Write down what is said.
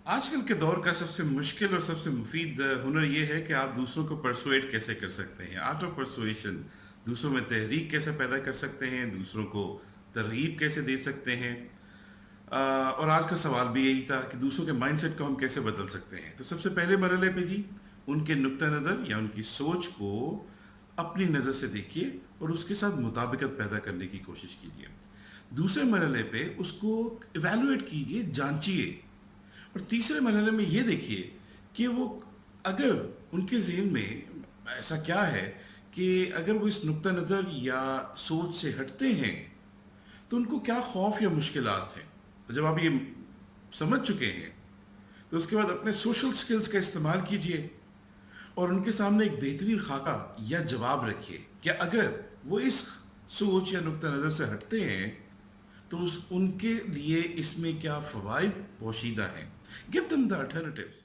आजकल के दौर का सबसे मुश्किल और सबसे मुफीद हुनर ये है कि आप दूसरों को परसुएट कैसे कर सकते हैं। आर्ट ऑफ परसुएशन, दूसरों में तहरीक कैसे पैदा कर सकते हैं, दूसरों को तरगीब कैसे दे सकते हैं। और आज का सवाल भी यही था कि दूसरों के माइंडसेट को हम कैसे बदल सकते हैं। तो सबसे पहले मरहले पे जी, उनके नुक्ता नज़र या उनकी सोच को अपनी नज़र से देखिए और उसके साथ मुताबिकत पैदा करने की कोशिश कीजिए। दूसरे मरहले पे उसको इवेलुएट कीजिए, जांचिए। और तीसरे मरहले में ये देखिए कि वो, अगर उनके ज़हन में ऐसा क्या है कि अगर वो इस नुक्ता नज़र या सोच से हटते हैं तो उनको क्या खौफ या मुश्किलात हैं। तो जब आप ये समझ चुके हैं तो उसके बाद अपने सोशल स्किल्स का इस्तेमाल कीजिए और उनके सामने एक बेहतरीन खाका या जवाब रखिए कि अगर वो इस सोच या नुक्ता नज़र से हटते हैं तो उनके लिए इसमें क्या फ़वाइद पोशीदा हैं। Give them the alternatives.